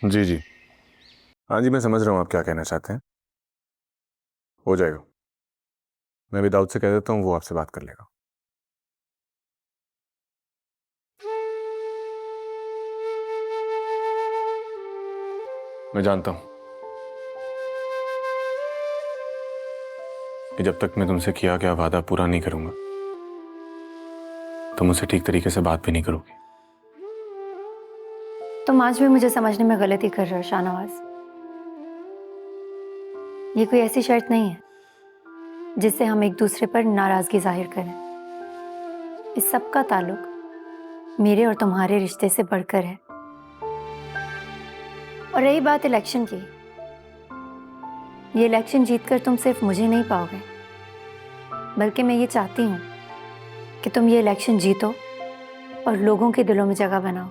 जी जी। हाँ जी, मैं समझ रहा हूँ आप क्या कहना चाहते हैं। हो जाएगा। मैं भी दाऊद से कह देता हूँ, वो आपसे बात कर लेगा। मैं जानता हूँ कि जब तक मैं तुमसे किया गया वादा पूरा नहीं करूंगा, तुम मुझसे ठीक तरीके से बात भी नहीं करोगी। तुम आज भी मुझे समझने में गलती कर रहे हो शाहनवाज। ये कोई ऐसी शर्त नहीं है जिससे हम एक दूसरे पर नाराजगी जाहिर करें। इस सब का ताल्लुक मेरे और तुम्हारे रिश्ते से बढ़कर है। और रही बात इलेक्शन की, ये इलेक्शन जीतकर तुम सिर्फ मुझे नहीं पाओगे, बल्कि मैं ये चाहती हूँ कि तुम ये इलेक्शन जीतो और लोगों के दिलों में जगह बनाओ,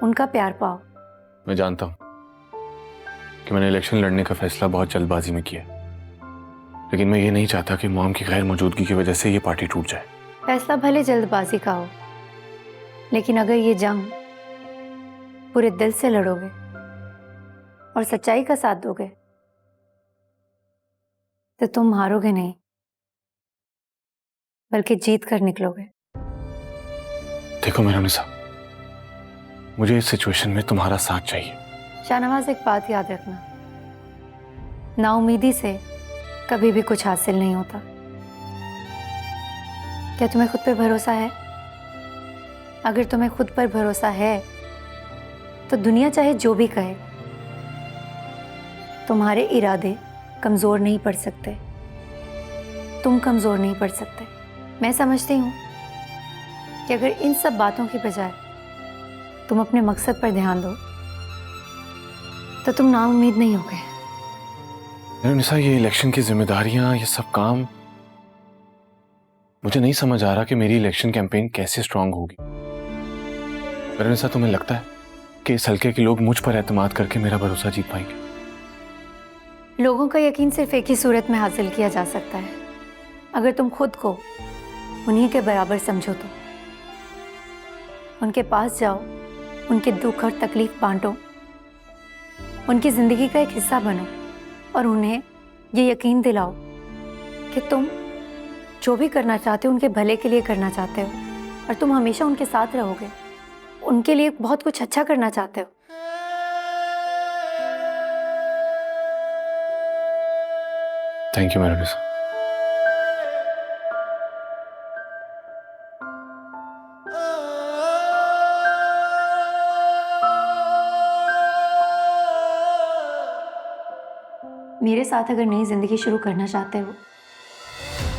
उनका प्यार पाओ। मैं जानता हूँ कि मैंने इलेक्शन लड़ने का फैसला बहुत जल्दबाजी में किया, लेकिन मैं ये नहीं चाहता कि मॉम की गैर मौजूदगी की वजह से ये पार्टी टूट जाए। फैसला भले जल्दबाजी का हो, लेकिन अगर ये जंग पूरे दिल से लड़ोगे और सच्चाई का साथ दोगे तो तुम हारोगे नहीं, बल्कि जीत कर निकलोगे। देखो मेरा मुझे इस सिचुएशन में तुम्हारा साथ चाहिए। शाहनवाज, एक बात याद रखना, नाउमीदी से कभी भी कुछ हासिल नहीं होता। क्या तुम्हें खुद पे भरोसा है? अगर तुम्हें खुद पर भरोसा है तो दुनिया चाहे जो भी कहे, तुम्हारे इरादे कमजोर नहीं पड़ सकते, तुम कमजोर नहीं पड़ सकते। मैं समझती हूँ कि अगर इन सब बातों की बजाय तुम अपने मकसद पर ध्यान दो तो तुम नाउम्मीद नहीं होगे। निशा, ये इलेक्शन की जिम्मेदारियां, ये सब काम, मुझे नहीं समझ आ रहा कि मेरी इलेक्शन कैंपेन कैसे स्ट्रांग होगी। निशा, तुम्हें लगता है कि इस हल्के के लोग मुझ पर एतमाद करके मेरा भरोसा जीत पाएंगे? लोगों का यकीन सिर्फ एक ही सूरत में हासिल किया जा सकता है, अगर तुम खुद को उन्हीं के बराबर समझो तो। उनके पास जाओ, उनके दुख और तकलीफ बांटो, उनकी जिंदगी का एक हिस्सा बनो और उन्हें ये यकीन दिलाओ कि तुम जो भी करना चाहते हो उनके भले के लिए करना चाहते हो और तुम हमेशा उनके साथ रहोगे, उनके लिए बहुत कुछ अच्छा करना चाहते हो। थैंक यू निशा। मेरे साथ अगर नई जिंदगी शुरू करना चाहते हो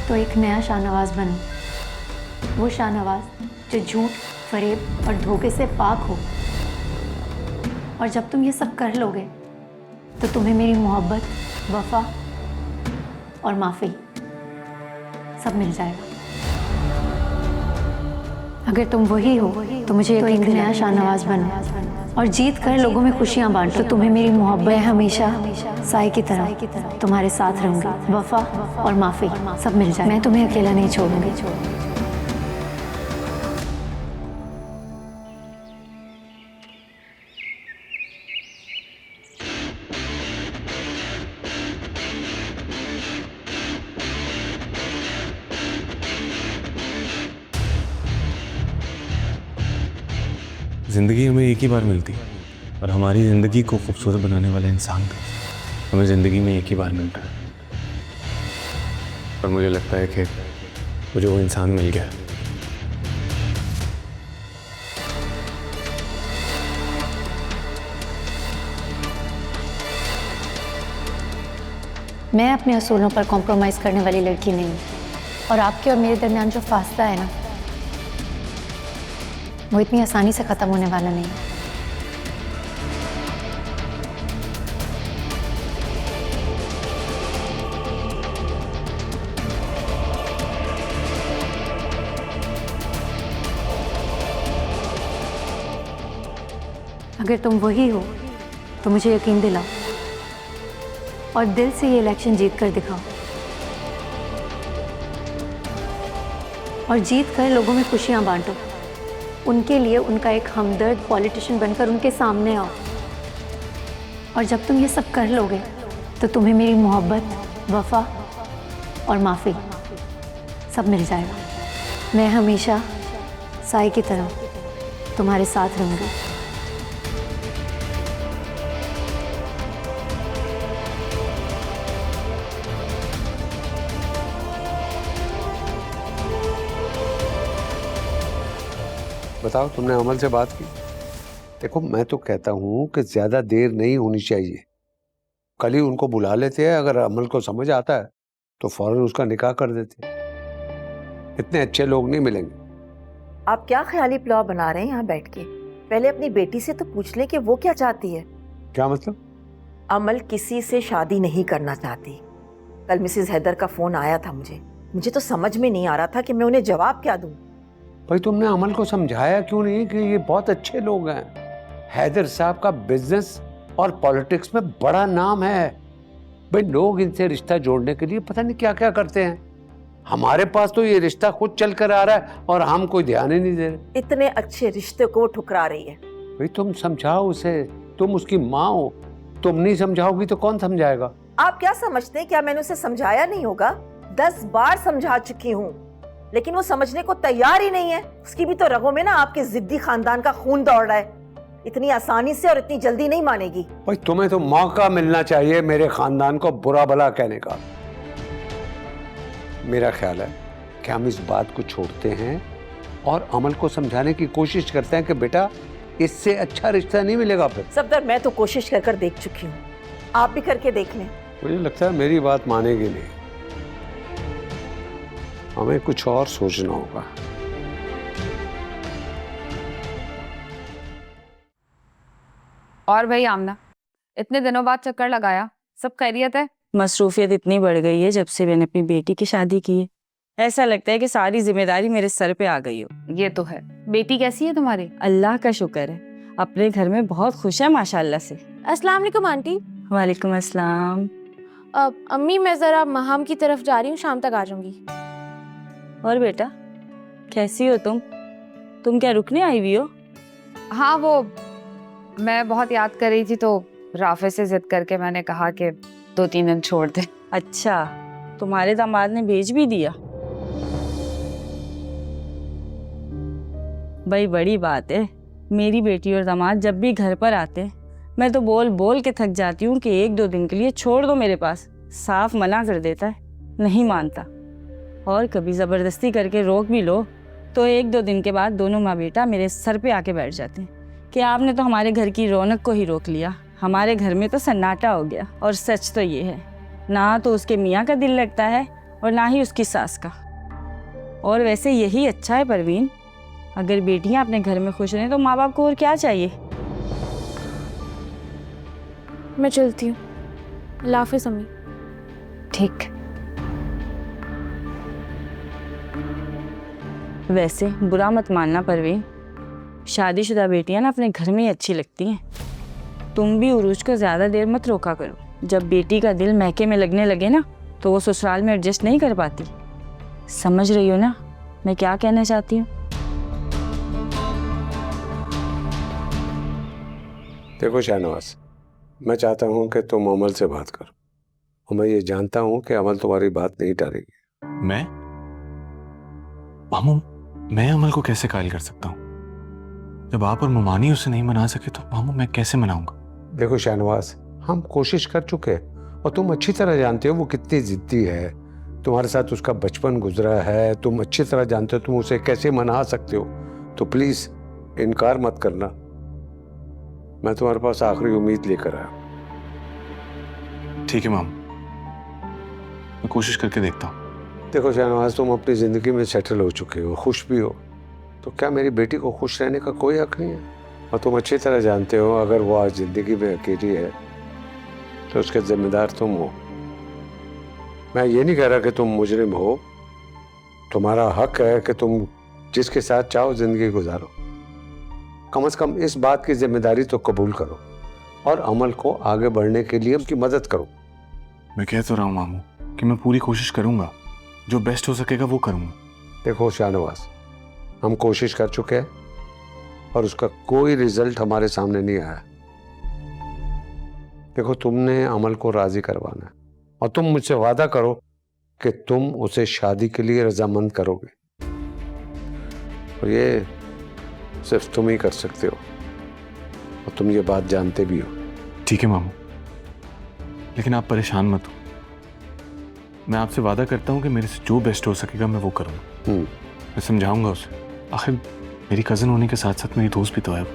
तो एक नया शाहनवाज बनो, वो शाहनवाज जो झूठ, फरेब और धोखे से पाक हो। और जब तुम ये सब कर लोगे तो तुम्हें मेरी मोहब्बत, वफा और माफ़ी सब मिल जाएगा। अगर तुम वही हो तो मुझे एक नया शाहनवाज बनो और जीत कर लोगों में खुशियां बांटो। तो तुम्हें मेरी मोहब्बत, मैं हमेशा साए की तरह तुम्हारे साथ रहूंगी, वफा और माफ़ी सब मिल जाएगा। मैं तुम्हें अकेला नहीं छोड़ूंगी। जिंदगी हमें एक ही बार मिलती है और हमारी जिंदगी को खूबसूरत बनाने वाला इंसान भी हमें जिंदगी में एक ही बार मिलता है। और मुझे लगता है कि मुझे वो इंसान मिल गया। मैं अपने असूलों पर कॉम्प्रोमाइज़ करने वाली लड़की नहीं हूँ, और आपके और मेरे दरमियान जो फासला है ना, वो इतनी आसानी से ख़त्म होने वाला नहीं है। अगर तुम वही हो तो मुझे यकीन दिलाओ और दिल से ये इलेक्शन जीत कर दिखाओ और जीत कर लोगों में खुशियां बांटो। उनके लिए उनका एक हमदर्द पॉलिटिशियन बनकर उनके सामने आओ और जब तुम ये सब कर लोगे तो तुम्हें मेरी मोहब्बत, वफा और माफ़ी सब मिल जाएगा। मैं हमेशा साई की तरह तुम्हारे साथ रहूँगी। बताओ, तुमने अमल से बात की? देखो, मैं तो कहता हूँ कि ज्यादा देर नहीं होनी चाहिए। कल ही उनको बुला लेते हैं, अगर अमल को समझ आता है तो फौरन उसका निकाह कर देते हैं। इतने अच्छे लोग नहीं मिलेंगे। आप क्या ख्याली पुलाव बना रहे हैं यहाँ बैठ के? पहले अपनी बेटी से तो पूछ लें कि वो क्या चाहती है। क्या मतलब? अमल किसी से शादी नहीं करना चाहती। कल मिसेस हैदर का फोन आया था मुझे तो समझ में नहीं आ रहा था कि मैं उन्हें जवाब क्या दूं। भाई, तुमने अमल को समझाया क्यों नहीं कि ये बहुत अच्छे लोग हैं? हैदर साहब का बिजनेस और पॉलिटिक्स में बड़ा नाम है। भाई, लोग इनसे रिश्ता जोड़ने के लिए पता नहीं क्या क्या करते हैं। हमारे पास तो ये रिश्ता खुद चल कर आ रहा है और हम कोई ध्यान ही नहीं दे रहे। इतने अच्छे रिश्ते को वो ठुकरा रही है। भाई, तुम समझाओ उसे, तुम उसकी माँ हो। तुम नहीं समझाओगी तो कौन समझाएगा? आप क्या समझते हैं, क्या मैंने उसे समझाया नहीं होगा? 10 बार समझा चुकी हूँ, लेकिन वो समझने को तैयार ही नहीं है। उसकी भी तो रगों में ना आपके जिद्दी खानदान का खून दौड़ रहा है। इतनी आसानी से और इतनी जल्दी नहीं मानेगी। भाई, तुम्हें तो मौका मिलना चाहिए मेरे खानदान को बुरा भला कहने का। मेरा ख्याल है कि हम इस बात को छोड़ते हैं और अमल को समझाने की कोशिश करते हैं कि बेटा, इससे अच्छा रिश्ता नहीं मिलेगा। फिर सफदर, मैं तो कोशिश कर देख चुकी हूँ, आप भी करके देख लें। मुझे लगता है मेरी बात मानेगी नहीं। हमें कुछ और सोचना होगा। और भाई आमना, इतने दिनों बाद चक्कर लगाया, सब खैरियत है? मसरूफियत इतनी बढ़ गई है जब से मैंने अपनी बेटी की शादी की है। ऐसा लगता है कि सारी जिम्मेदारी मेरे सर पे आ गई हो। ये तो है। बेटी कैसी है तुम्हारी? अल्लाह का शुक्र है, अपने घर में बहुत खुश है माशाल्लाह से। अस्सलाम वालेकुम आंटी। वालेकुम अस्सलाम। अम्मी, मैं ज़रा महाम की तरफ जा रही हूँ, शाम तक आ जाऊंगी। और बेटा, कैसी हो तुम? तुम क्या रुकने आई हुई हो? हाँ, वो मैं बहुत याद कर रही थी तो राफे से जिद करके मैंने कहा कि 2-3 दिन छोड़ दे। अच्छा, तुम्हारे दामाद ने भेज भी दिया? भाई, बड़ी बात है। मेरी बेटी और दामाद जब भी घर पर आते हैं, मैं तो बोल बोल के थक जाती हूँ कि 1-2 दिन के लिए छोड़ दो मेरे पास। साफ मना कर देता है, नहीं मानता। और कभी ज़बरदस्ती करके रोक भी लो तो 1-2 दिन के बाद दोनों माँ बेटा मेरे सर पे आके बैठ जाते हैं कि आपने तो हमारे घर की रौनक को ही रोक लिया, हमारे घर में तो सन्नाटा हो गया। और सच तो ये है, ना तो उसके मियाँ का दिल लगता है और ना ही उसकी सास का। और वैसे यही अच्छा है परवीन, अगर बेटियाँ अपने घर में खुश रहें तो माँ बाप को और क्या चाहिए। मैं चलती हूँ। अल्लाह हाफ़िज़ अम्मी। ठीक। वैसे बुरा मत मानना परवीन, शादीशुदा बेटियां ना अपने घर में ही अच्छी लगती हैं। तुम भी उरूज को ज़्यादा देर मत रोका करो। जब बेटी का दिल मैके में लगने लगे ना तो वो ससुराल में एडजस्ट नहीं कर पाती। समझ रही हो ना मैं क्या कहना चाहती हूँ? देखो शाहनवाज, मैं चाहता हूँ कि तुम अमल से बात करो और मैं ये जानता हूँ कि अमल तुम्हारी बात नहीं टालेगी। मैं? मामू, मैं अमल को कैसे कायल कर सकता हूँ? जब आप और ममानी उसे नहीं मना सके तो मामू मैं कैसे मनाऊंगा? देखो शाहनवाज, हम कोशिश कर चुके हैं और तुम अच्छी तरह जानते हो वो कितनी जिद्दी है। तुम्हारे साथ उसका बचपन गुजरा है, तुम अच्छी तरह जानते हो तुम उसे कैसे मना सकते हो। तो प्लीज इनकार मत करना। मैं तुम्हारे पास आखिरी उम्मीद लेकर आया। ठीक है मामू, मैं कोशिश करके देखता हूँ। देखो शाहनवाज, तुम अपनी जिंदगी में सेटल हो चुके हो, खुश भी हो, तो क्या मेरी बेटी को खुश रहने का कोई हक नहीं है? और तुम अच्छी तरह जानते हो अगर वो आज जिंदगी में अकेली है तो उसके जिम्मेदार तुम हो। मैं ये नहीं कह रहा कि तुम मुजरिम हो, तुम्हारा हक है कि तुम जिसके साथ चाहो जिंदगी गुजारो। कम से कम इस बात की जिम्मेदारी तो कबूल करो और अमल को आगे बढ़ने के लिए उसकी मदद करो। मैं कह तो रहा हूँ मामू कि मैं पूरी कोशिश करूंगा, जो बेस्ट हो सकेगा वो करूंगा। देखो शाहनवाज, हम कोशिश कर चुके हैं और उसका कोई रिजल्ट हमारे सामने नहीं आया। देखो, तुमने अमल को राजी करवाना है और तुम मुझसे वादा करो कि तुम उसे शादी के लिए रजामंद करोगे, और ये सिर्फ तुम ही कर सकते हो और तुम ये बात जानते भी हो। ठीक है मामू, लेकिन आप परेशान मत हो। मैं आपसे वादा करता हूँ कि मेरे से जो बेस्ट हो सकेगा मैं वो करूँगा। मैं समझाऊंगा उसे, आखिर मेरी कज़न होने के साथ साथ मेरी दोस्त भी तो है वो।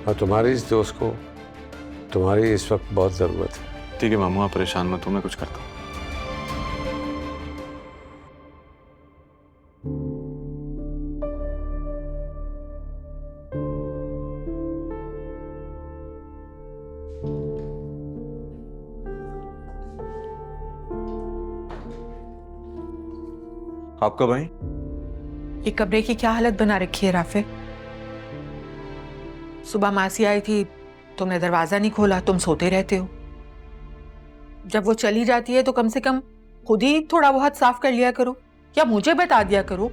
और तुम्हारी इस दोस्त को तुम्हारी इस वक्त बहुत ज़रूरत है। ठीक है मामू, आप परेशान मत हो, मैं कुछ करता हूँ। आपका भाई? ये कमरे की क्या हालत बना रखी है राफे? सुबह मासी आई थी, तुमने दरवाजा नहीं खोला, तुम सोते रहते हो। जब वो चली जाती है तो कम से कम खुद ही थोड़ा बहुत साफ कर लिया करो, या मुझे बता दिया करो,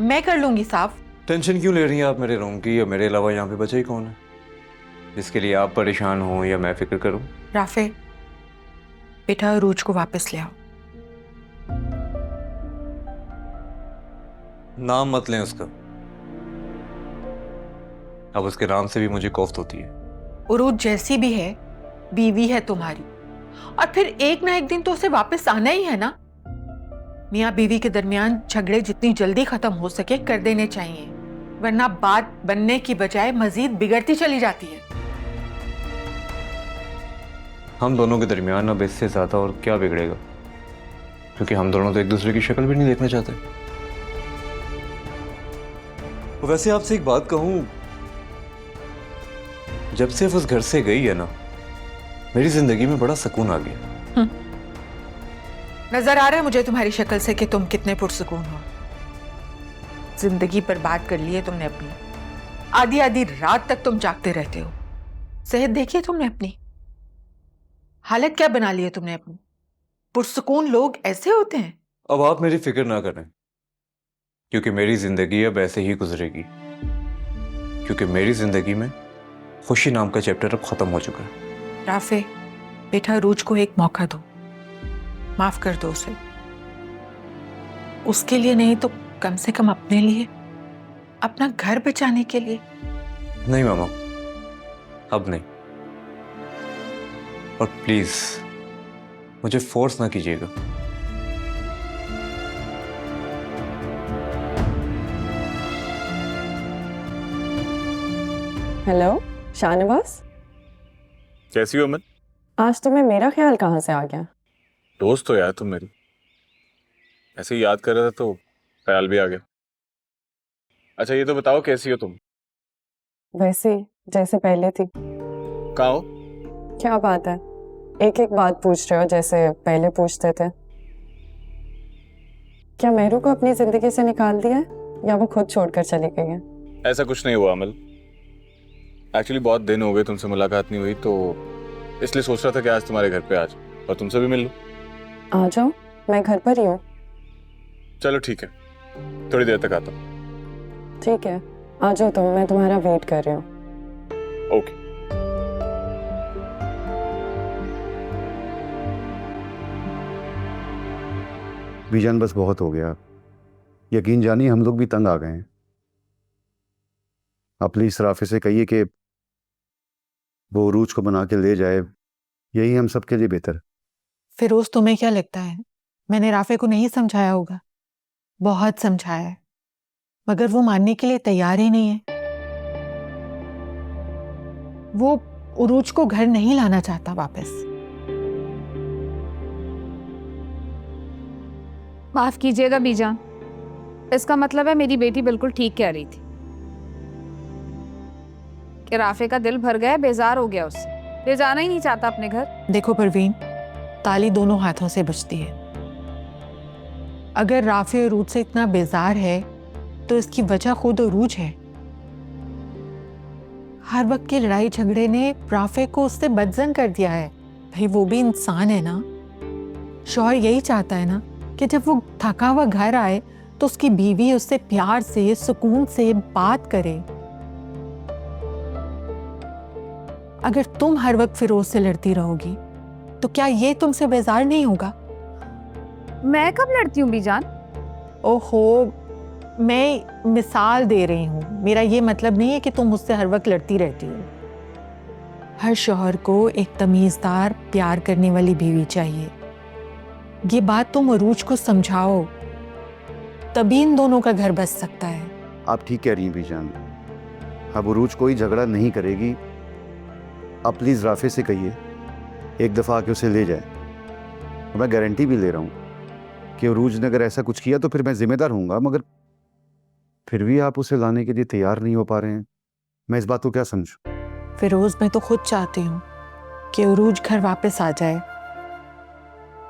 मैं कर लूंगी साफ। टेंशन क्यों ले रही हैं आप मेरे रूम की? या मेरे अलावा यहाँ पे बचा ही कौन है जिसके लिए आप परेशान हो या मैं फिक्र करूं? राफे बेटा, रूज को वापस ले आओ। नाम मत लें उसका, अब उसके नाम से भी मुझे कोफ्त होती है। उरूज जैसी भी है बीवी है तुम्हारी, और फिर एक ना एक दिन तो उसे वापस आना ही है ना। मियाँ बीवी के दरमियान झगड़े जितनी जल्दी खत्म हो सके कर देने चाहिए, वरना बात बनने की बजाय मजीद बिगड़ती चली जाती है। हम दोनों के दरमियान अब इससे ज्यादा और क्या बिगड़ेगा, क्योंकि हम दोनों तो एक दूसरे की शक्ल भी नहीं देखना चाहते। वैसे आपसे एक बात कहूं, जब से उस घर से गई है ना, मेरी जिंदगी में बड़ा सुकून आ गया। नजर आ रहा है मुझे तुम्हारी शक्ल से कि तुम कितने पुरसुकून हो। जिंदगी बर्बाद कर ली है तुमने अपनी, आधी आधी रात तक तुम जागते रहते हो। सेहत देखी है तुमने अपनी, हालत क्या बना ली है तुमने अपनी। पुरसुकून लोग ऐसे होते हैं। अब आप मेरी फिक्र ना करें, क्योंकि मेरी जिंदगी अब ऐसे ही गुजरेगी, क्योंकि मेरी जिंदगी में खुशी नाम का चैप्टर अब खत्म हो चुका है। राफे बेटा, रूज को एक मौका दो, माफ कर दो उसे। उसके लिए नहीं तो कम से कम अपने लिए, अपना घर बचाने के लिए। नहीं मामा, अब नहीं, और प्लीज मुझे फोर्स ना कीजिएगा। हेलो शाहनवाज, कैसी हो अमन? आज तुम्हें मेरा ख्याल कहाँ से आ गया? दोस्त हो यार तुम मेरी, ऐसे ही याद कर रहा था तो ख्याल भी आ गया। अच्छा ये तो बताओ, कैसी हो तुम? वैसे जैसे पहले थी। कहाँ हो? क्या बात है, एक एक बात पूछ रहे हो जैसे पहले पूछते थे। क्या मेरू को अपनी जिंदगी से निकाल दिया है या वो खुद छोड़कर चली गई है? ऐसा कुछ नहीं हुआ अमल, एक्चुअली बहुत दिन हो गए तुमसे मुलाकात नहीं हुई, तो इसलिए सोच रहा था कि आज तुम्हारे घर पे आज और तुमसे भी मिल लूं। आ जाओ, मैं घर पर ही हूँ। चलो ठीक है, थोड़ी देर तक आता हूँ। ठीक है, आ जाओ तुम, मैं तुम्हारा वेट कर रही हूँ। ओके। बीजान बस बहुत हो गया, यकीन जानिए हम लोग भी तंग आ गए हैं। आप प्लीज राफे से कहिए कि वो उरूज को बना के ले जाए, यही हम सबके लिए बेहतर। फिरोज तुम्हें क्या लगता है मैंने राफे को नहीं समझाया होगा? बहुत समझाया है, मगर वो मानने के लिए तैयार ही नहीं है। वो उरूज को घर नहीं लाना चाहता वापस। माफ कीजिएगा बीजान, इसका मतलब है मेरी बेटी बिल्कुल ठीक कह रही थी कि राफे का दिल भर गया, बेजार हो गया, उससे ले जाना ही नहीं चाहता अपने घर। देखो परवीन, ताली दोनों हाथों से बजती है। अगर राफे अरूज से इतना बेजार है तो इसकी वजह खुद अरूज है। हर वक्त की लड़ाई झगड़े ने राफे को उससे बदजन कर दिया है। भाई वो भी इंसान है ना, शौहर यही चाहता है ना कि जब वो थका हुआ घर आए तो उसकी बीवी उससे प्यार से सुकून से बात करे। अगर तुम हर वक्त फिरोज से लड़ती रहोगी तो क्या ये तुमसे बेजार नहीं होगा? मैं कब लड़ती हूँ बीजान? ओहो, मैं मिसाल दे रही हूँ। मेरा ये मतलब नहीं है कि तुम मुझसे हर वक्त लड़ती रहती हो। हर शौहर को एक तमीज़दार प्यार करने वाली बीवी चाहिए। ये बात तुम अरूज को समझाओ, तभी इन दोनों का घर बस सकता है। आप ठीक कह रही हैं बीजान, अब उरूज कोई झगड़ा नहीं करेगी। आप प्लीज़ राफे से कहिए एक दफ़ा आके उसे ले जाए। मैं गारंटी भी ले रहा हूँ कि उरूज ने अगर ऐसा कुछ किया तो फिर मैं जिम्मेदार हूँगा, मगर फिर भी आप उसे लाने के लिए तैयार नहीं हो पा रहे हैं। मैं इस बात को क्या समझूं? फिरोज, मैं तो खुद चाहती हूँ कि उरूज घर वापस आ जाए,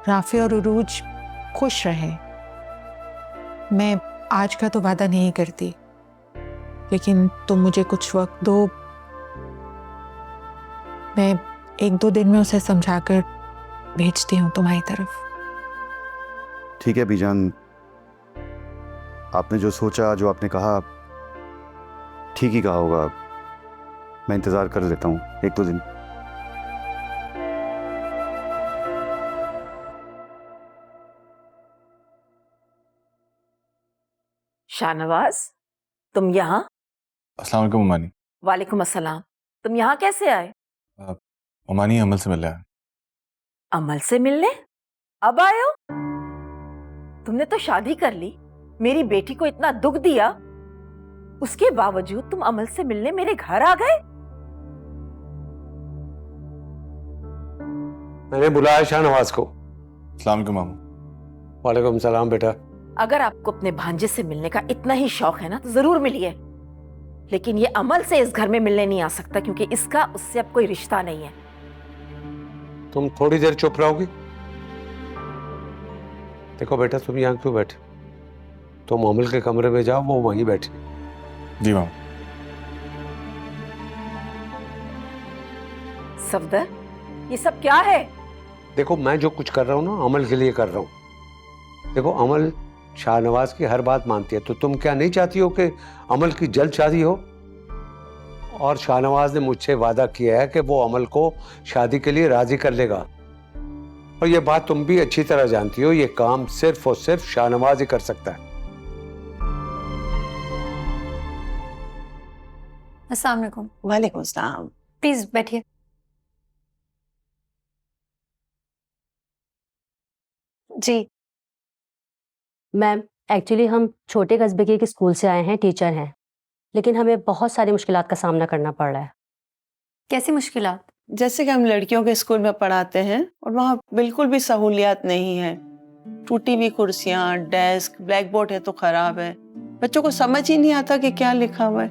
राफे और उरूज खुश रहें। मैं आज का तो वादा नहीं करती, लेकिन तुम मुझे कुछ वक्त दो। मैं 1-2 दिन में उसे समझाकर भेजती हूँ तुम्हारी तरफ। ठीक है बीजान, आपने जो सोचा, जो आपने कहा, ठीक ही कहा होगा। मैं इंतज़ार कर लेता हूँ 1-2 दिन। शाहनवाज, तुम यहाँ? अस्सलाम वालेकुम उमानी। वालेकुम अस्सलाम। तुम यहाँ कैसे आए? उमानी अमल से मिला है। अमल से मिलने? अब आए हो? तुमने तो शादी कर ली, मेरी बेटी को इतना दुख दिया, उसके बावजूद तुम अमल से मिलने मेरे घर आ गए? मैंने बुलाया शाहनवाज को। अस्सलाम वालेकुम मामू। वालेकुम सलाम बेटा। अगर आपको अपने भांजे से मिलने का इतना ही शौक है ना तो जरूर मिलिए, लेकिन ये अमल से इस घर में मिलने नहीं आ सकता क्योंकि इसका उससे अब कोई रिश्ता नहीं है। तुम थोड़ी देर चुप रहोगी? देखो बेटा, तुम यहाँ क्यों बैठे? तुम अमल के कमरे में जाओ, वो वहीं बैठे। जी मामू। सफदर, ये सब क्या है? देखो, मैं जो कुछ कर रहा हूँ ना, अमल के लिए कर रहा हूँ। देखो, अमल शाहनवाज की हर बात मानती है, तो तुम क्या नहीं चाहती हो कि अमल की जल्द शादी हो? और शाहनवाज ने मुझसे वादा किया है कि वो अमल को शादी के लिए राजी कर लेगा। और ये बात तुम भी अच्छी तरह जानती हो, ये काम सिर्फ और सिर्फ शाहनवाज ही कर सकता है। अस्सलाम वालेकुम। वालेकुम सलाम। प्लीज बैठिए। जी मैम, एक्चुअली हम छोटे कस्बे के एक स्कूल से आए हैं, टीचर हैं, लेकिन हमें बहुत सारी मुश्किलात का सामना करना पड़ रहा है। कैसी मुश्किलात? जैसे कि हम लड़कियों के स्कूल में पढ़ाते हैं और वहाँ बिल्कुल भी सहूलियात नहीं है। टूटी हुई कुर्सियाँ, डेस्क, ब्लैक बोर्ड है तो खराब है। बच्चों को समझ ही नहीं आता कि क्या लिखा हुआ है।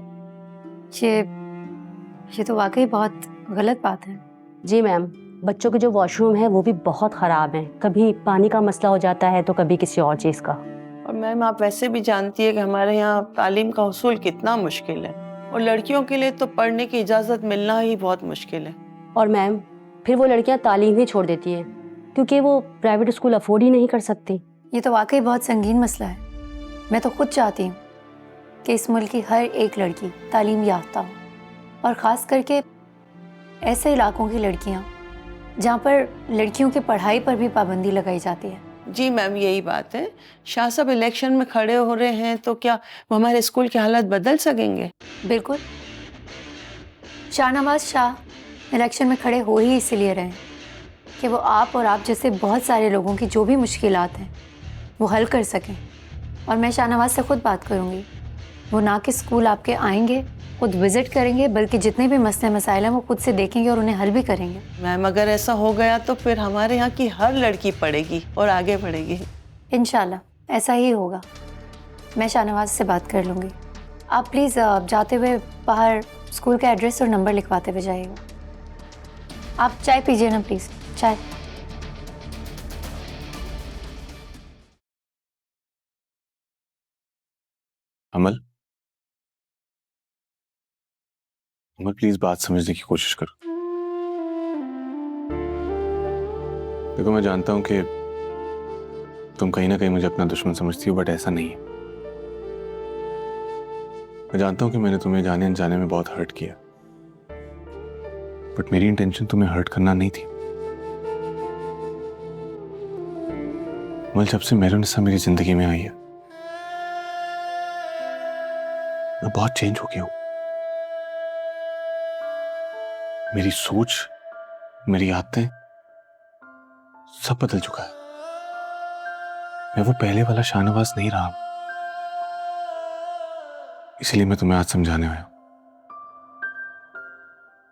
ये तो वाकई बहुत गलत बात है। जी मैम, बच्चों के जो वॉशरूम है वो भी बहुत ख़राब हैं। कभी पानी का मसला हो जाता है तो कभी किसी और चीज़ का। और मैम, आप वैसे भी जानती है कि हमारे यहाँ तालीम का हुसूल कितना मुश्किल है, और लड़कियों के लिए तो पढ़ने की इजाज़त मिलना ही बहुत मुश्किल है। और मैम, फिर वो लड़कियाँ तालीम ही छोड़ देती हैं क्योंकि वो प्राइवेट स्कूल अफोर्ड ही नहीं कर सकती। ये तो वाकई बहुत संगीन मसला है। मैं तो खुद चाहती हूँ कि इस मुल्क की हर एक लड़की तालीम याफ्ता हो, और ख़ास करके ऐसे इलाकों की लड़कियाँ जहाँ पर लड़कियों की पढ़ाई पर भी पाबंदी लगाई जाती है। जी मैम, यही बात है। शाह साहब इलेक्शन में खड़े हो रहे हैं तो क्या वो हमारे स्कूल की हालत बदल सकेंगे? बिल्कुल। शाहनवाज शाह इलेक्शन में खड़े हो ही इसलिए रहे कि वो आप और आप जैसे बहुत सारे लोगों की जो भी मुश्किलात हैं वो हल कर सकें। और मैं शाहनवाज से खुद बात करूँगी। वो ना कि स्कूल आपके आएंगे, खुद विजिट करेंगे, बल्कि जितने भी मसले मसाइल हैं वो खुद से देखेंगे और उन्हें हल भी करेंगे। मैम, अगर ऐसा हो गया तो फिर हमारे यहाँ की हर लड़की पढ़ेगी और आगे बढ़ेगी। इंशाल्लाह ऐसा ही होगा। मैं शाहनवाज से बात कर लूँगी। आप प्लीज़ जाते हुए बाहर स्कूल का एड्रेस और नंबर लिखवाते हुए जाइएगा। आप चाय पीजिए ना प्लीज़, चाय। अमल, अमल प्लीज बात समझने की कोशिश करो। देखो, मैं जानता हूं कि तुम कहीं ना कहीं मुझे अपना दुश्मन समझती हो, बट ऐसा नहीं है। मैं जानता हूं कि मैंने तुम्हें जाने अनजाने में बहुत हर्ट किया, बट मेरी इंटेंशन तुम्हें हर्ट करना नहीं थी। मल जब से मेहरुनिसा मेरी जिंदगी में आई है मैं बहुत चेंज हो गया हूं। मेरी सोच, मेरी आदतें सब बदल चुका है। मैं वो पहले वाला शाहनवाज नहीं रहा। इसलिए मैं तुम्हें आज समझाने आया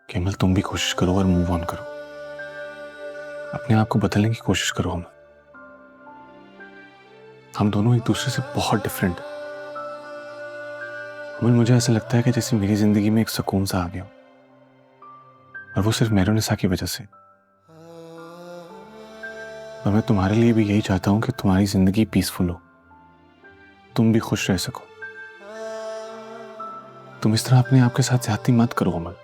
कि अमल तुम भी कोशिश करो और मूव ऑन करो। अपने आप को बदलने की कोशिश करो। हम दोनों एक दूसरे से बहुत डिफरेंट हैं। अमल मुझे ऐसा लगता है कि जैसे मेरी जिंदगी में एक सुकून सा आ गया और वो सिर्फ मेहरुनिसा की वजह से। और मैं तुम्हारे लिए भी यही चाहता हूं कि तुम्हारी जिंदगी पीसफुल हो, तुम भी खुश रह सको। तुम इस तरह अपने आप के साथ ज्यादती मत करो अमल।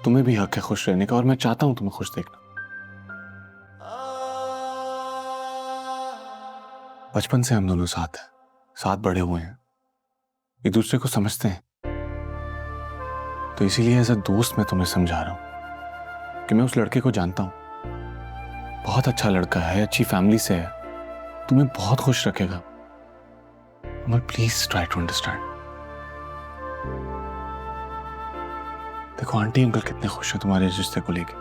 तुम्हें भी हक है खुश रहने का और मैं चाहता हूं तुम्हें खुश देखना। बचपन से हम दोनों साथ हैं, साथ बड़े हुए हैं, एक दूसरे को समझते हैं। तो इसीलिए एज अ दोस्त मैं तुम्हें समझा रहा हूं कि मैं उस लड़के को जानता हूं। बहुत अच्छा लड़का है, अच्छी फैमिली से है, तुम्हें बहुत खुश रखेगा। अमल प्लीज ट्राई टू अंडरस्टैंड। देखो आंटी अंकल कितने खुश हैं तुम्हारे रिश्ते को लेके।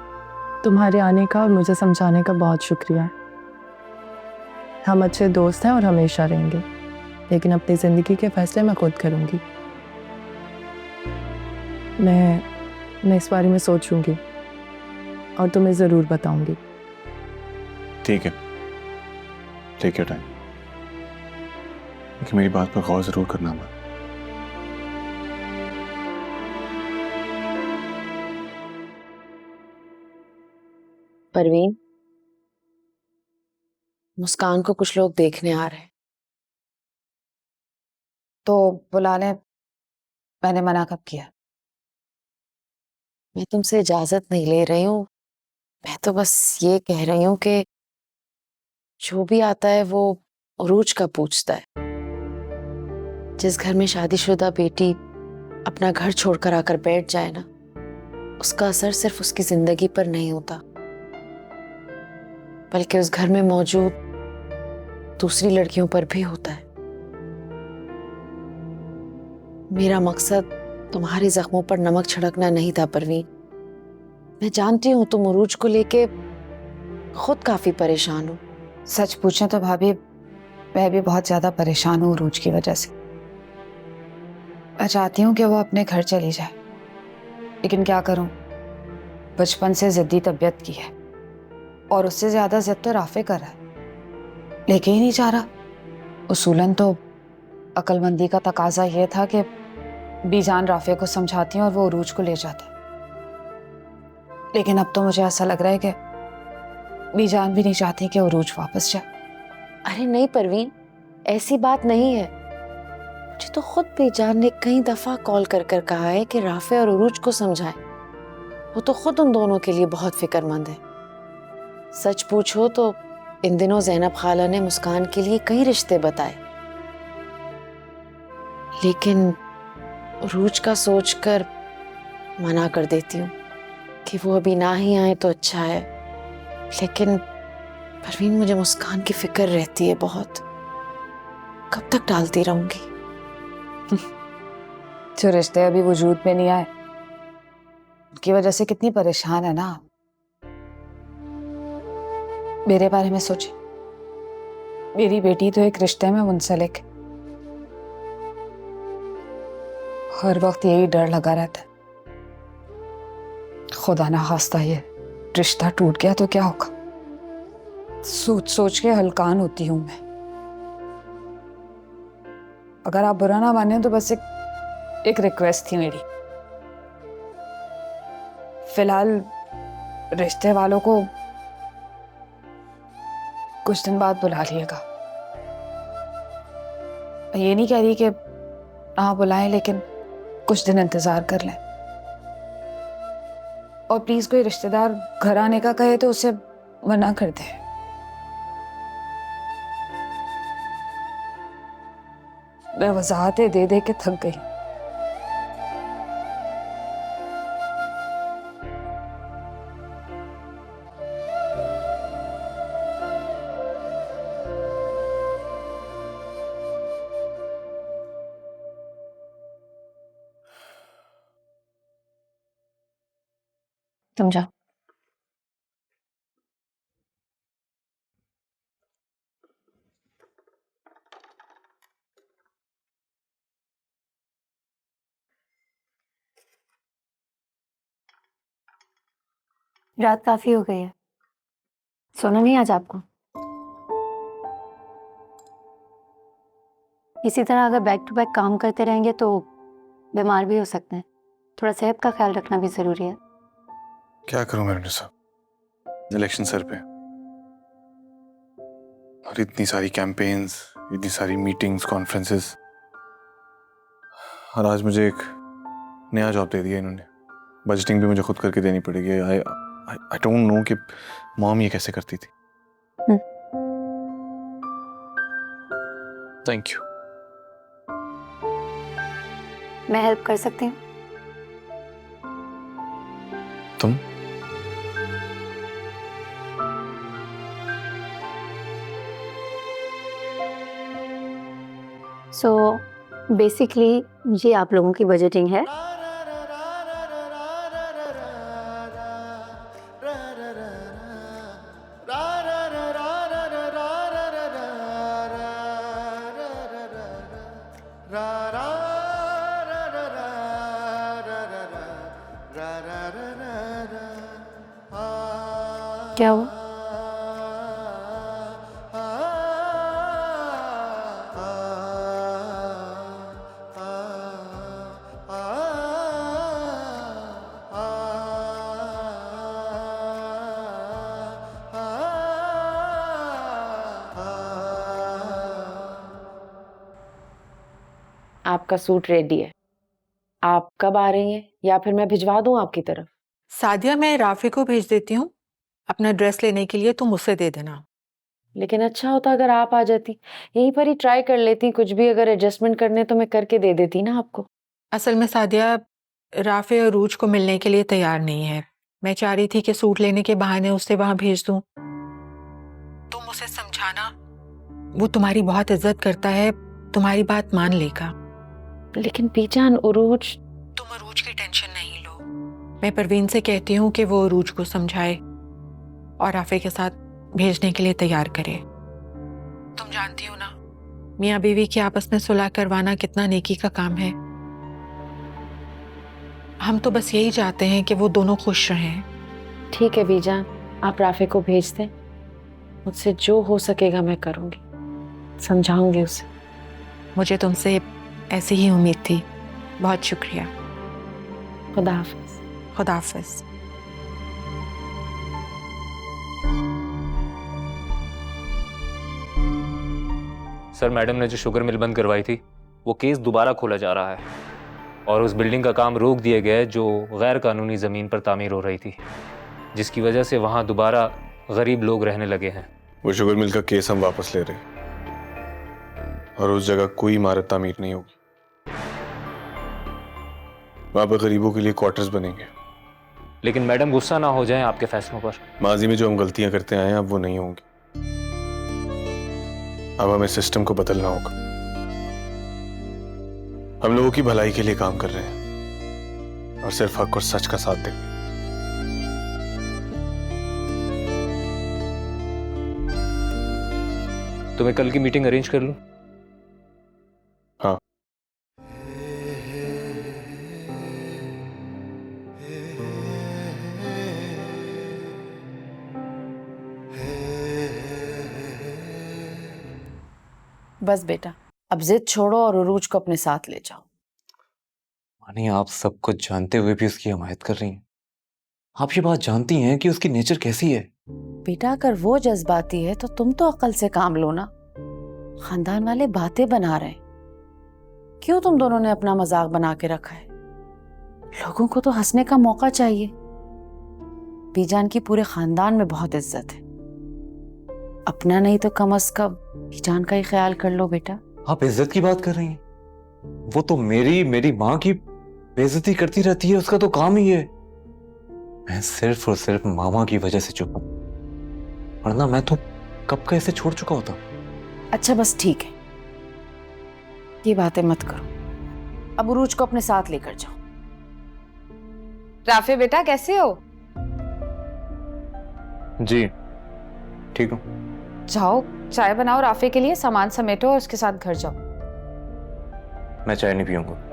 तुम्हारे आने का और मुझे समझाने का बहुत शुक्रिया है। हम अच्छे दोस्त हैं और हमेशा रहेंगे, लेकिन अपनी जिंदगी के फैसले मैं खुद करूंगी। मैं इस बारे में सोचूंगी और तुम्हें जरूर बताऊंगी। ठीक है, टेक योर टाइम, लेकिन मेरी बात पर गौर जरूर करना मत। परवीन, मुस्कान को कुछ लोग देखने आ रहे हैं। तो बुला लें, मैंने मना कब किया? मैं तुमसे इजाजत नहीं ले रही हूँ, मैं तो बस ये कह रही हूँ कि जो भी आता है वो उरूज का पूछता है। जिस घर में शादीशुदा बेटी अपना घर छोड़कर आकर बैठ जाए ना, उसका असर सिर्फ उसकी जिंदगी पर नहीं होता, बल्कि उस घर में मौजूद दूसरी लड़कियों पर भी होता है। मेरा मकसद तुम्हारे जख्मों पर नमक छिड़कना नहीं था परवीन। मैं जानती हूँ तुम उरूज को लेके खुद काफी परेशान हो। सच पूछें तो भाभी, मैं भी बहुत ज्यादा परेशान हूँ उरूज की वजह से। मैं चाहती हूँ कि वो अपने घर चली जाए, लेकिन क्या करूँ, बचपन से जिद्दी तबीयत की है और उससे ज्यादा जिद तो राफे कर रहा है, लेके ही नहीं जा रहा। उसूलन तो अक्लमंदी का तकाजा ये था कि बीजान राफे को समझाती और वो उरूज को ले जाता, लेकिन अब तो मुझे ऐसा लग रहा है कि बीजान भी नहीं चाहती कि उरूज वापस जाए। अरे नहीं परवीन, ऐसी बात नहीं है। मुझे तो खुद बीजान ने कई दफा कॉल कर कर कहा है कि राफे और उरूज को समझाएं। वो तो खुद उन दोनों के लिए बहुत फिक्रमंद है। सच पूछो तो इन दिनों ज़ैनब खाला ने मुस्कान के लिए कई रिश्ते बताए, लेकिन उरूज का सोचकर मना कर देती हूँ कि वो अभी ना ही आए तो अच्छा है। लेकिन परवीन, मुझे मुस्कान की फिक्र रहती है बहुत। कब तक टालती रहूंगी? जो रिश्ते अभी वजूद में नहीं आए, उनकी वजह से कितनी परेशान है ना। मेरे बारे में सोचे, मेरी बेटी तो एक रिश्ते में मुंसलिक है। हर वक्त यही डर लगा रहता है, खुदा ना खास्ता ये रिश्ता टूट गया तो क्या होगा। सोच सोच के हलकान होती हूं मैं। अगर आप बुरा ना माने तो बस एक रिक्वेस्ट थी मेरी। फिलहाल रिश्ते वालों को कुछ दिन बाद बुला लिएगा। ये नहीं कह रही कि ना बुलाएं, लेकिन कुछ दिन इंतजार कर लें। और प्लीज कोई रिश्तेदार घर आने का कहे तो उसे मना कर दे। मैं वजाहतें दे दे के थक गई। तुम जाओ। रात काफी हो गई है, सोना नहीं आज आपको? इसी तरह अगर बैक टू बैक काम करते रहेंगे तो बीमार भी हो सकते हैं। थोड़ा सेहत का ख्याल रखना भी जरूरी है। क्या करूं मैडम साहब, इलेक्शन सर पे और इतनी सारी कैंपेन्स, इतनी सारी मीटिंग्स, कॉन्फ्रेंसेस, और आज मुझे एक नया जॉब दे दिया इन्होंने। बजटिंग भी मुझे खुद करके देनी पड़ेगी। आई डोंट नो कि मॉम ये कैसे करती थी। Thank you. मैं हेल्प कर सकती हूँ? तुम? सो बेसिकली ये आप लोगों की बजटिंग है। क्या हुआ? आपका सूट रेडी है, आप कब आ रही हैं या फिर मैं भिजवा दूं आपकी तरफ? सादिया, मैं राफी को भेज देती हूँ अपना ड्रेस लेने के लिए, तुम उसे दे देना। लेकिन अच्छा होता अगर आप आ जाती, यहीं पर ही ट्राई कर लेती, कुछ भी अगर एडजस्टमेंट करने तो मैं करके दे देती ना आपको। असल में सादिया, राफी और रूज को मिलने के लिए तैयार नहीं है। मैं चाह रही थी कि सूट लेने के बहाने उसे वहां भेज दूं। तुम उसे समझाना, वो तुम्हारी बहुत इज्जत करता है, तुम्हारी बात मान लेगा। लेकिन पीचान, उरूज, तुम अरूज की टेंशन नहीं लो। मैं परवीन से कहती हूँ कि वो अरूज को समझाए और राफे के साथ भेजने के लिए तैयार करे। तुम जानती हो ना, मियाँ बीवी की आपस में सुलह करवाना कितना नेकी का काम है। हम तो बस यही चाहते हैं कि वो दोनों खुश रहें। ठीक है बीजान, आप राफे को भेज दें, मुझसे जो हो सकेगा मैं करूंगी, समझाऊंगी उसे। मुझे तुमसे ऐसी ही उम्मीद थी। बहुत शुक्रिया। खुदा हाफिज। खुदा हाफिज। सर, मैडम ने जो शुगर मिल बंद करवाई थी वो केस दोबारा खोला जा रहा है और उस बिल्डिंग का काम रोक दिया गया है जो गैर कानूनी ज़मीन पर तामीर हो रही थी, जिसकी वजह से वहाँ दोबारा गरीब लोग रहने लगे हैं। वो शुगर मिल का केस हम वापस ले रहे हैं और उस जगह कोई इमारत तामीर नहीं होगी। वहाँ पर गरीबों के लिए क्वार्टर्स बनेंगे। लेकिन मैडम गुस्सा ना हो जाएं आपके फैसलों पर। माजी में जो हम गलतियां करते आए हैं अब वो नहीं होंगी। अब हमें सिस्टम को बदलना होगा। हम लोगों की भलाई के लिए काम कर रहे हैं और सिर्फ हक और सच का साथ देंगे। तो मैं कल की मीटिंग अरेंज कर लूं? हाँ। बस बेटा, अब जिद छोड़ो और उरूज को अपने साथ ले जाओ। मानी, आप सब कुछ जानते हुए भी उसकी हमायत कर रही हैं। आप ये बात जानती हैं कि उसकी नेचर कैसी है। बेटा, अगर वो जज्बाती है तो तुम तो अक्ल से काम लो ना। खानदान वाले बातें बना रहे हैं, क्यों तुम दोनों ने अपना मजाक बना के रखा है? लोगों को तो हंसने का मौका चाहिए। बीजान की पूरे खानदान में बहुत इज्जत है, अपना नहीं तो कम अज कम बीजान का ही ख्याल कर लो बेटा। आप इज्जत की बात कर रही हैं? वो तो मेरी माँ की बेइज्जती करती रहती है, उसका तो काम ही है। मैं सिर्फ और सिर्फ मामा की वजह से चुप हूं, वरना मैं तो कब का इसे छोड़ चुका होता। अच्छा बस ठीक है, ये बातें मत करो। अब उरूज को अपने साथ लेकर जाओ। राफे बेटा, कैसे हो? जी ठीक हूँ। जाओ चाय बनाओ राफे के लिए, सामान समेटो और उसके साथ घर जाओ। मैं चाय नहीं पीऊंगा।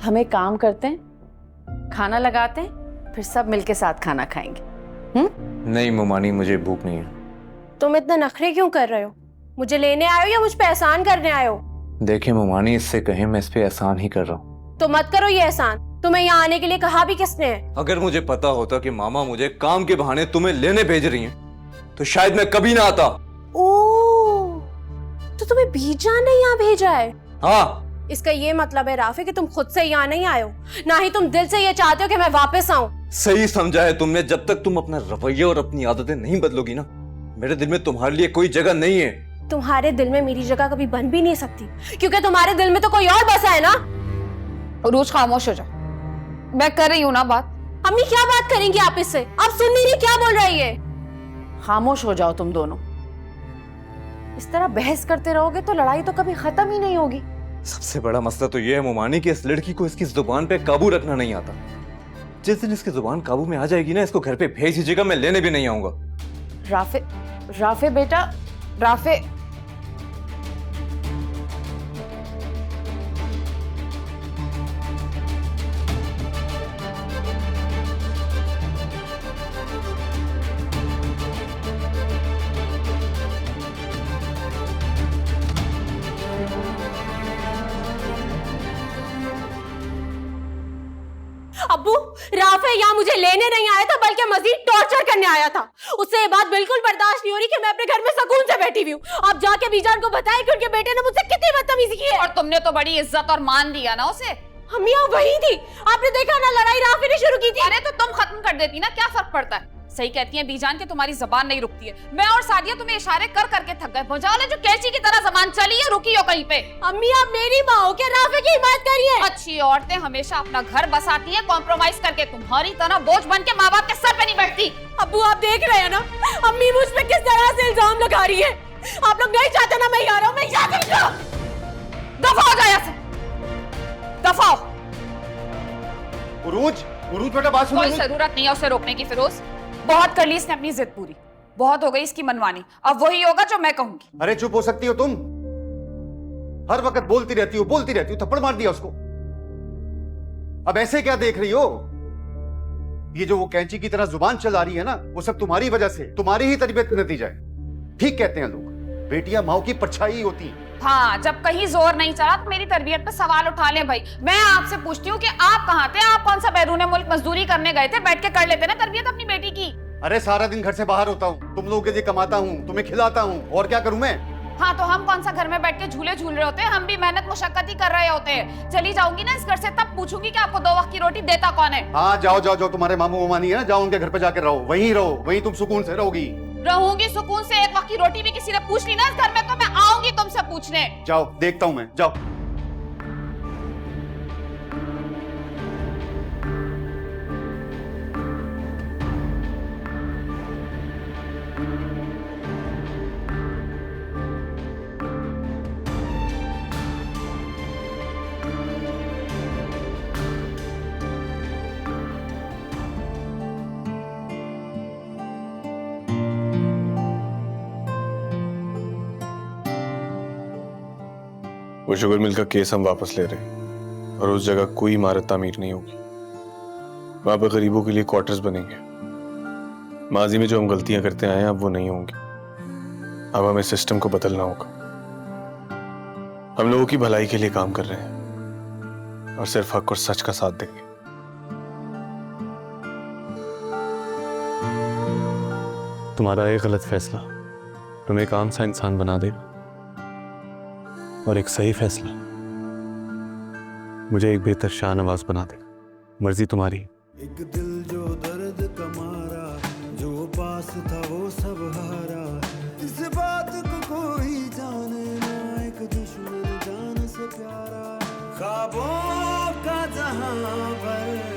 हम एक काम करते हैं, खाना लगाते हैं, फिर सब मिलके साथ खाना खाएंगे। नहीं मोमानी, मुझे भूख नहीं है। तुम इतने नखरे क्यों कर रहे हो? मुझे लेने आए हो या मुझ पे एहसान करने आए हो? देखिए मोमानी, इससे कहें मैं इस पे एहसान ही कर रहा हूँ। तो मत करो ये एहसान। तुम्हें यहाँ आने के लिए कहा भी किसने है? अगर मुझे पता होता कि मामा मुझे काम के बहाने तुम्हें लेने भेज रही हैं, तो शायद मैं कभी ना आता। ओह, तो तुम्हें बीजान ने यहाँ भेजा है? हाँ। इसका ये मतलब है राफे कि तुम खुद से यहाँ नहीं आए हो, ना ही तुम दिल से ये चाहते हो कि मैं वापस आऊं। सही समझा है तुमने। जब तक तुम अपना रवैया और अपनी आदतें नहीं बदलोगी ना, मेरे दिल में तुम्हारे लिए कोई जगह नहीं है। तुम्हारे दिल में मेरी जगह कभी बन भी नहीं सकती, क्योंकि तुम्हारे दिल में तो कोई और बसा है ना। रोज खामोश हो जाओ, मैं कर रही हूँ ना बात। अम्मी क्या बात करेंगी आप इससे? आप सुन नहीं रही क्या बोल रही है? खामोश हो जाओ तुम दोनों। इस तरह बहस करते रहोगे तो लड़ाई तो कभी खत्म ही नहीं होगी। सबसे बड़ा मसला तो यह है मोमानी कि इस लड़की को इसकी जुबान पे काबू रखना नहीं आता। जिस दिन इसकी जुबान काबू में आ जाएगी ना, इसको घर पे भेज दीजिएगा, मैं लेने भी नहीं आऊंगा। राफे, राफे बेटा, राफे। अब्बू, राफे यहाँ मुझे लेने नहीं आया था बल्कि मजीद टॉर्चर करने आया था। उससे ये बात बिल्कुल बर्दाश्त नहीं हो रही कि मैं अपने घर में सुकून से बैठी हुई हूँ। आप जाके बीजान को बताएं कि उनके बेटे ने मुझसे कितनी बदतमीजी की है। और तुमने तो बड़ी इज्जत और मान दिया ना उसे। अम्मी आप वही थी, आपने देखा ना लड़ाई राफे ने शुरू की थी। अरे तो तुम खत्म कर देती ना, क्या फर्क पड़ता है। सही कहती है बीजान के तुम्हारी जबान नहीं रुकती है। मैं और सादिया तुम्हें इशारे कर करके थक गए। बजाओ जो कैची की तरह जबान चली है, रुकी हो कहीं पे। अम्मी आप मेरी माँ हो क्या राफे की हिमायत करिए? अच्छी औरतें हमेशा अपना घर बसाती हैं कॉम्प्रोमाइज करके, तुम्हारी तरह बोझ बन के माँ बाप के सर पे नहीं बैठती। अब्बू आप देख रहे हैं ना अम्मी मुझ पे किस तरह से इल्जाम लगा रही है। आप लोग नहीं चाहते ना मैं यहाँ रहूं, मैं यहाँ नहीं रहूं। दफा हो जाए यहाँ से, दफा हो। उरूज, उरूज बेटा बात सुनो। कोई जरूरत नहीं है उसे रोकने की फिरोज। बहुत कर ली इसने अपनी जिद पूरी, बहुत हो गई इसकी मनमानी। अब वही होगा जो मैं कहूंगी। अरे चुप हो सकती हो तुम? हर वक्त बोलती रहती हो, बोलती रहती हो। थप्पड़ मार दिया उसको। अब ऐसे क्या देख रही हो? ये जो वो कैंची की तरह जुबान चला रही है ना, वो सब तुम्हारी वजह से, तुम्हारी ही तरबियत का नतीजा है। ठीक कहते हैं लोग, बेटियां माँ की परछाई होती हैं। हाँ, जब कहीं जोर नहीं चला तो मेरी तरबियत पे सवाल उठा ले भाई। मैं आपसे पूछती हूँ कि आप कहाँ थे? आप कौन सा बैरूने मुल्क मजदूरी करने गए थे? बैठ के कर लेते ना तरबियत अपनी बेटी की। अरे सारा दिन घर से बाहर होता हूँ, तुम लोगों के लिए कमाता हूँ, तुम्हें खिलाता हूँ, और क्या करूँ मैं? हाँ, तो हम कौन सा घर में बैठ के झूले झूल रहे होते हैं? हम भी मेहनत मुशक्कत ही कर रहे होते हैं। चली जाऊंगी ना इस घर से, तब पूछूंगी कि आपको 2 वक्त की रोटी देता कौन है। हाँ जाओ जाओ जाओ, तुम्हारे मामू मामानी है ना, जाओ उनके घर पे जाकर रहो, वहीं रहो, वहीं तुम सुकून से रहोगी। रहूंगी सुकून से। 1 वक्त की रोटी भी किसी ने पूछ ली ना इस घर में तो मैं आऊंगी तुमसे पूछने। जाओ, देखता हूँ मैं, जाओ। वो शुगर मिल का केस हम वापस ले रहे हैं और उस जगह कोई इमारत तामीर नहीं होगी। वहां पर गरीबों के लिए क्वार्टर्स बनेंगे। माजी में जो हम गलतियां करते आए हैं अब वो नहीं होंगी। अब हमें सिस्टम को बदलना होगा। हम लोगों की भलाई के लिए काम कर रहे हैं और सिर्फ हक और सच का साथ देंगे। तुम्हारा एक गलत फैसला तुम्हें एक आम सा इंसान बना देगा और एक सही फैसला मुझे एक बेहतर शाहनवाज बना देगा। मर्जी तुम्हारी। एक दिल जो दर्द का मारा, जो पास था वो सब हारा। इस बात को कोई जाने ना, एक दुश्मन जान से प्यारा। ख्वाबों का जहां पर